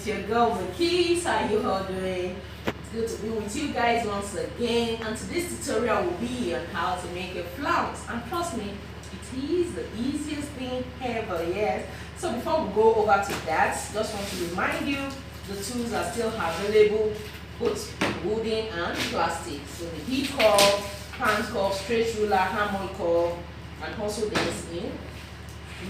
It's your girl Bilikis. How you all doing? It's good to be with you guys once again. And today's tutorial will be on how to make a flounce. And trust me, it is the easiest thing ever, yes. So before we go over to that, just want to remind you the tools are still available, both wooden and plastic. So the heat curve, hand curve, straight ruler, hammer curve, and also there's in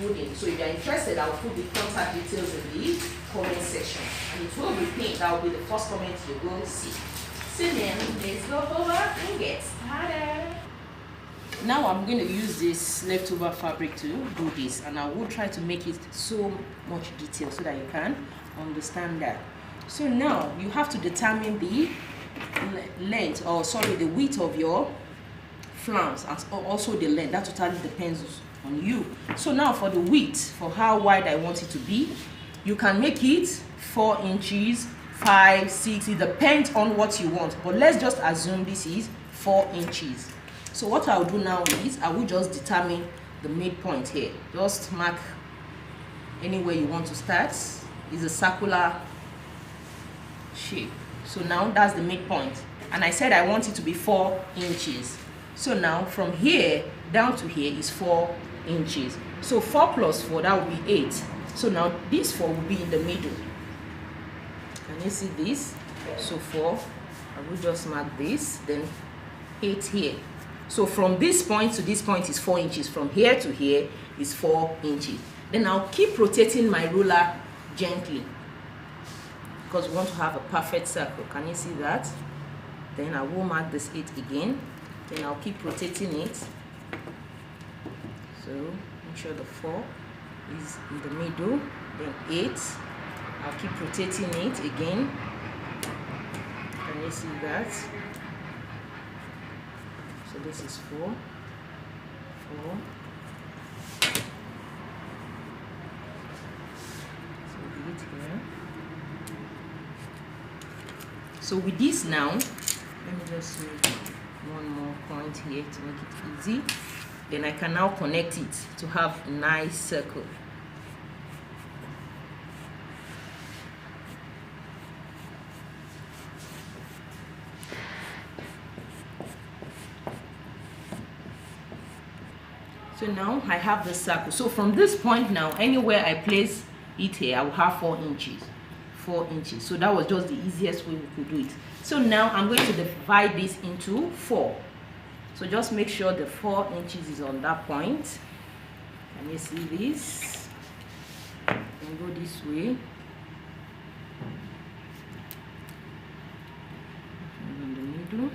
wooden. So if you're interested, I will put the contact details in the comment section, and it will be pinned. That will be the first comment you will see. So then let's go over and get started. Now I'm going to use this leftover fabric to do this, and I will try to make it so much detail so that you can understand that. So now you have to determine the length, or sorry, the width of your flounce, and also the length. That totally depends on you. So now for the width, for how wide I want it to be, you can make it 4 inches, 5, 6, it depends on what you want, but let's just assume this is 4 inches. So what I'll do now is I will just determine the midpoint here. Just mark anywhere you want to start. It's a circular shape. So now that's the midpoint, and I said I want it to be 4 inches. So now from here down to here is 4 inches. So 4 plus 4, that will be 8. So now this 4 will be in the middle. Can you see this? So 4, I will just mark this, then 8 here. So from this point to this point is 4 inches. From here to here is 4 inches. Then I'll keep rotating my ruler gently, because we want to have a perfect circle. Can you see that? Then I will mark this 8 again. Then I'll keep rotating it. So make sure the 4 is in the middle. Then 8. I'll keep rotating it again. Can you see that? So this is 4. 4. So 8 here. So with this now, let me just make one more point here to make it easy. Then I can now connect it to have a nice circle. So now I have the circle. So from this point now, anywhere I place it here, I will have 4 inches. 4 inches. So that was just the easiest way we could do it. So now I'm going to divide this into 4. So just make sure the 4 inches is on that point. Can you see this? And go this way. And in the middle.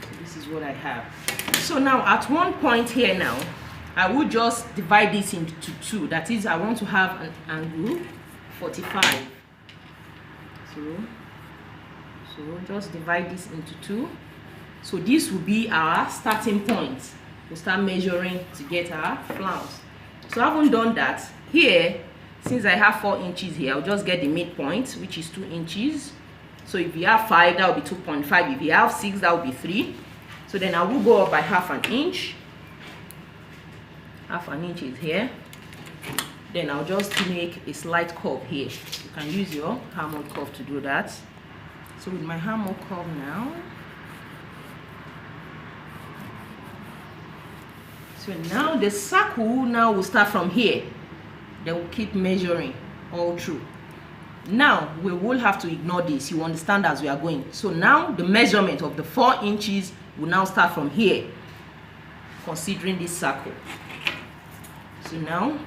So this is what I have. So now at one point here now, I will just divide this into 2. That is, I want to have an angle 45. So just divide this into 2. So this will be our starting point. We'll start measuring to get our flounce. So I haven't done that. Here, since I have 4 inches here, I'll just get the midpoint, which is 2 inches. So if you have 5, that will be 2.5. If you have 6, that will be 3. So then I will go up by half an inch. Half an inch is here. Then I'll just make a slight curve here. You can use your hammer curve to do that. So with my hammer curve now, so now the circle now will start from here. They will keep measuring all through. Now we will have to ignore this. You understand as we are going. So now the measurement of the 4 inches will now start from here, considering this circle. So now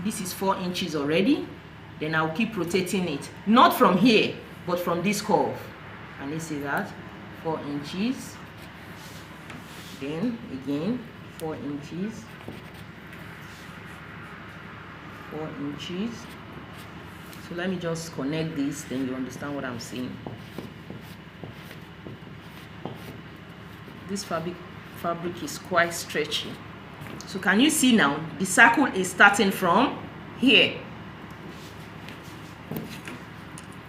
this is 4 inches already. Then I'll keep rotating it, not from here, but from this curve. Can you see that? 4 inches. Then again 4 inches. 4 inches. So let me just connect this, then you understand what I'm saying. This fabric is quite stretchy. So can you see now the circle is starting from here.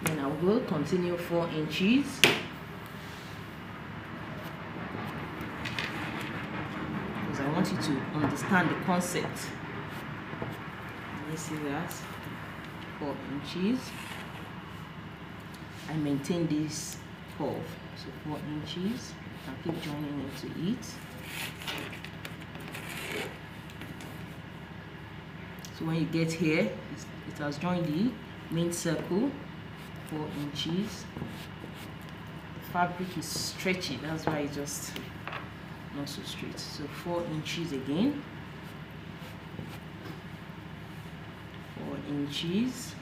Then I will continue 4 inches. Because I want you to understand the concept. Can you see that? 4 inches. I maintain this curve, so 4 inches. I'll keep joining into it. So when you get here, it has joined the main circle, 4 inches. The fabric is stretchy, that's why it's just not so straight. So 4 inches again, 4 inches.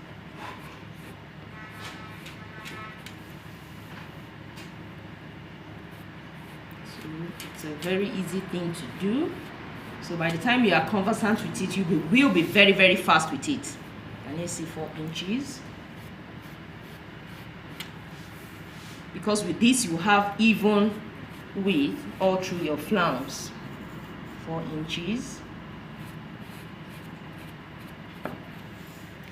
So it's a very easy thing to do. So by the time you are conversant with it, you will be very, very fast with it. Can you see 4 inches? Because with this you have even width all through your flounce. 4 inches.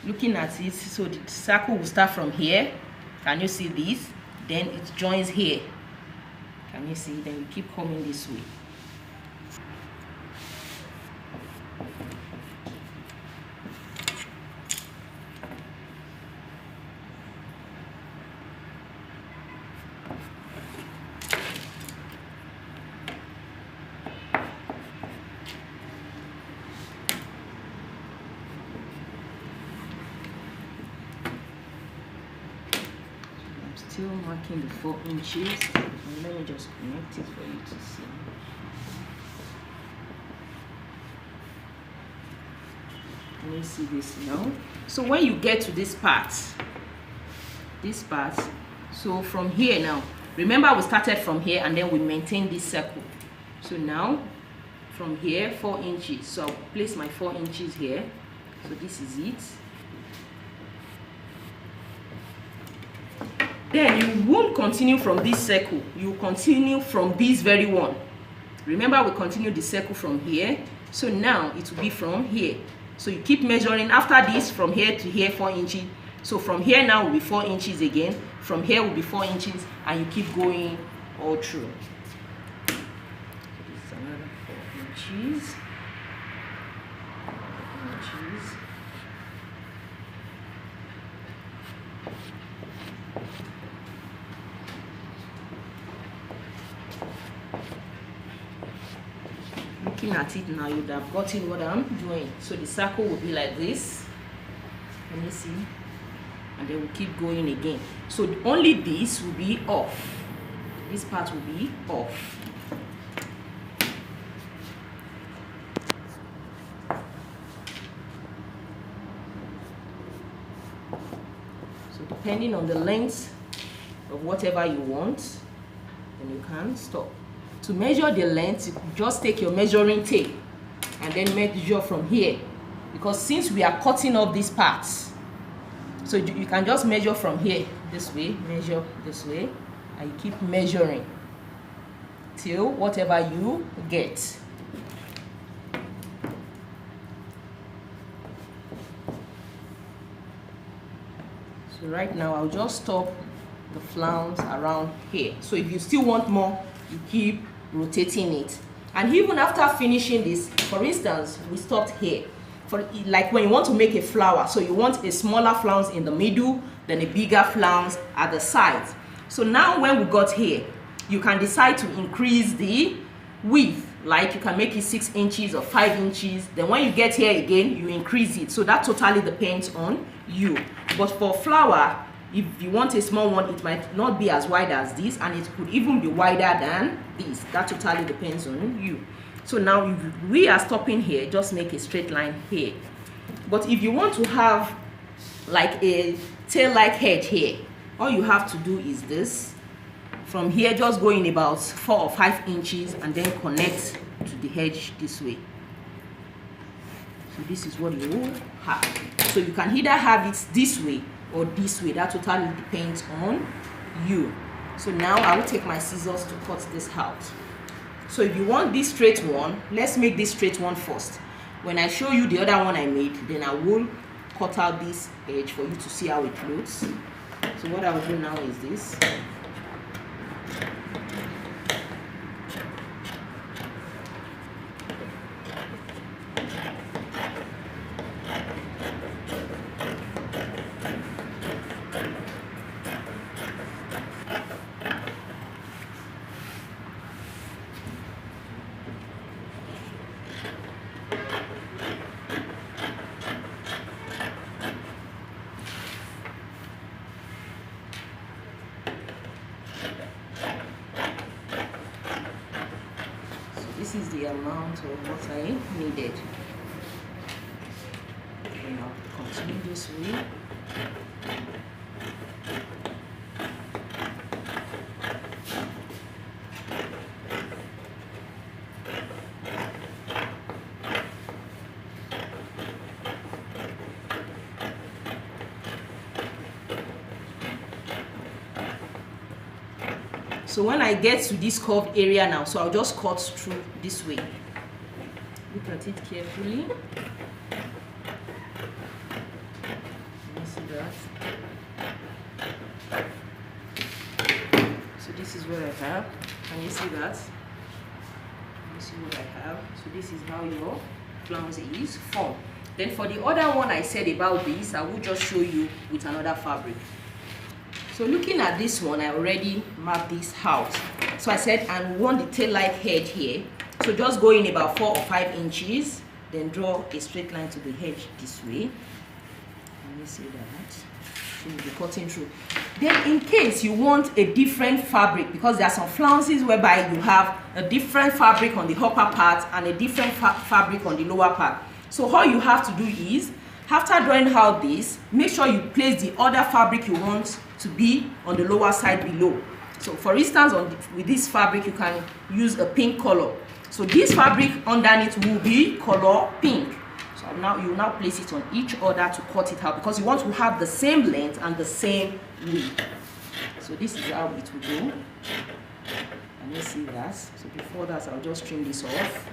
Looking at it, so the circle will start from here. Can you see this? Then it joins here. Can you see? Then you keep coming this way. Still marking the 4 inches, and let me just connect it for you to see. Can you see this now? So when you get to this part, so from here now, remember we started from here and then we maintained this circle. So now from here 4 inches, so I'll place my 4 inches here. So this is it. Then you won't continue from this circle, you continue from this very one. Remember we continue the circle from here, so now it will be from here. So you keep measuring after this from here to here 4 inches. So from here now will be 4 inches again, from here will be 4 inches, and you keep going all through. So this is another 4 inches. 4 inches. Looking at it now, you would have gotten what I'm doing. So the circle will be like this. Can you see? And then we'll keep going again. So only this will be off. This part will be off. So depending on the length of whatever you want, then you can stop. To measure the length, you just take your measuring tape and then measure from here, because since we are cutting off these parts, so you can just measure from here this way, measure this way, and you keep measuring till whatever you get. So right now I'll just stop the flounce around here. So if you still want more, you keep rotating it. And even after finishing this, for instance, we stopped here. For like when you want to make a flower, so you want a smaller flounce in the middle, then a bigger flounce at the sides. So now when we got here, you can decide to increase the width, like you can make it 6 inches or 5 inches. Then when you get here again, you increase it. So that totally depends on you. But for flower, if you want a small one, it might not be as wide as this, and it could even be wider than this. That totally depends on you. So now if we are stopping here, just make a straight line here. But if you want to have like a tail-like head here, all you have to do is this. From here, just go in about 4 or 5 inches and then connect to the edge this way. So this is what you have. So you can either have it this way or this way. That totally depends on you. So now I will take my scissors to cut this out. So if you want this straight one, let's make this straight one first. When I show you the other one I made, then I will cut out this edge for you to see how it looks. So what I will do now is this. this is the amount of what I needed. And I'll continue this way. So when I get to this curved area now, so I'll just cut through this way. Look at it carefully. You see that? So this is what I have. Can you see that? You see what I have? So this is how your flounce is formed. Then for the other one I said about this, I will just show you with another fabric. So looking at this one, I already marked this out. So I said, and we want the tail-like head here. So just go in about 4 or 5 inches, then draw a straight line to the edge this way. Let me see that. So you'll be cutting through. Then in case you want a different fabric, because there are some flounces whereby you have a different fabric on the upper part and a different fabric on the lower part. So all you have to do is, after drawing out this, make sure you place the other fabric you want to be on the lower side below. So for instance, with this fabric, you can use a pink color. So this fabric underneath will be color pink. So now you now place it on each other to cut it out, because you want to have the same length and the same width. So this is how it will go. And you see that. So before that, I'll just trim this off.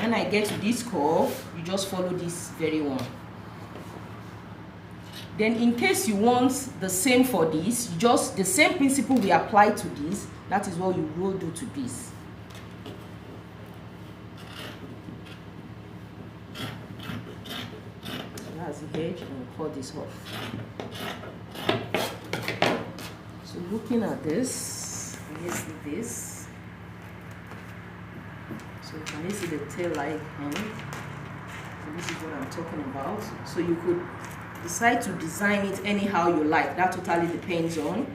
When I get to this curve, you just follow this very one. Then in case you want the same for this, just the same principle we apply to this, that is what you will do to this. So that's the edge, and we'll cut this off. So looking at this, you see this. So can you see the tail-like end? So this is what I'm talking about. So you could decide to design it anyhow you like. That totally depends on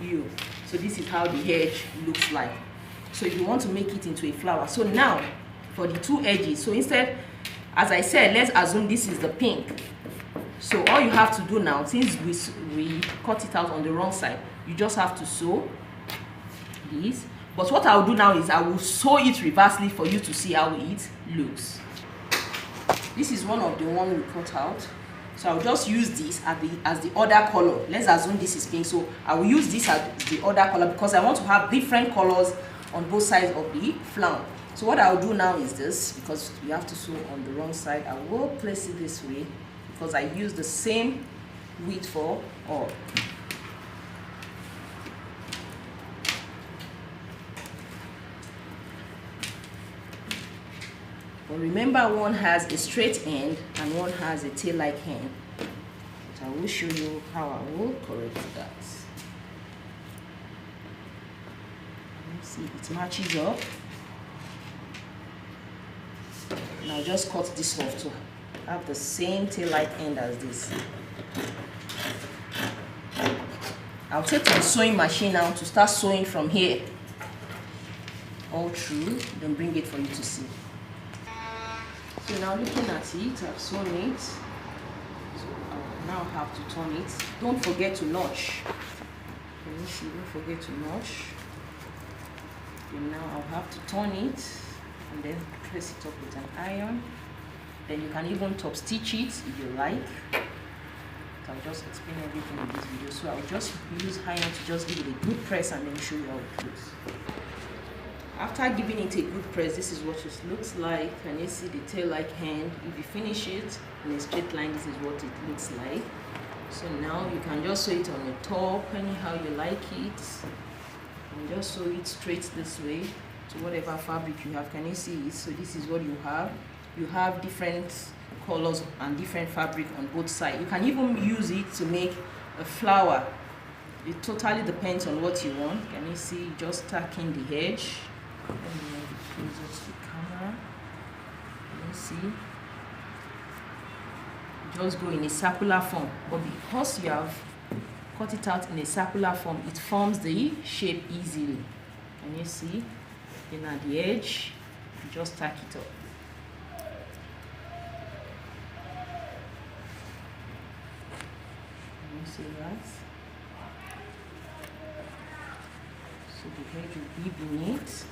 you. So this is how the edge looks like. So if you want to make it into a flower. So now for the two edges. So instead, as I said, let's assume this is the pink. So all you have to do now, since we cut it out on the wrong side, you just have to sew this. But what I'll do now is I will sew it reversely for you to see how it looks. This is one of the one we cut out. So I'll just use this as the other color. Let's assume this is pink. So I will use this as the other color because I want to have different colors on both sides of the flounce. So what I'll do now is this, because we have to sew on the wrong side, I will place it this way because I use the same width for all. But remember, one has a straight end and one has a tail-like end. So I will show you how I will correct that. See, it matches up. Now just cut this off to have the same tail-like end as this. I'll take to the sewing machine now to start sewing from here all through, then bring it for you to see. So now looking at it, I've sewn it. So I'll now have to turn it. Don't forget to notch. Can you see? Don't forget to notch. And now I'll have to turn it and then press it up with an iron. Then you can even top stitch it if you like. So I'll just explain everything in this video. So I'll just use iron to just give it a good press and then show you how it looks. After giving it a good press, this is what it looks like. Can you see the tail-like hand? If you finish it in a straight line, this is what it looks like. So now you can just sew it on the top anyhow you like it, and just sew it straight this way to whatever fabric you have. Can you see it? So this is what you have. You have different colors and different fabric on both sides. You can even use it to make a flower. It totally depends on what you want. Can you see? Just tacking the edge. Let me move it closer to the camera. Can you see? Just go in a circular form, but because you have cut it out in a circular form, it forms the shape easily. Can you see? Then at the edge, you just tack it up. Can you see that? So the edge will be beneath.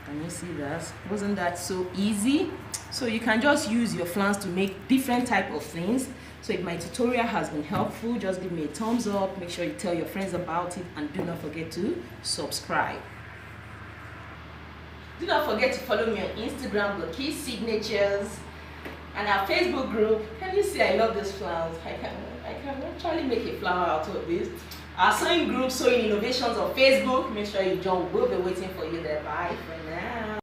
Can you see that? Wasn't that so easy? So you can just use your flounce to make different type of things. So if my tutorial has been helpful, just give me a thumbs up. Make sure you tell your friends about it, and do not forget to subscribe. Do not forget to follow me on Instagram, Bilikis Signatures, and our Facebook group. Can you see I love this flounce? I can actually make a flower out of this. Our sewing group, Sewing Innovations on Facebook. Make sure you join. We'll be waiting for you there. Bye for now.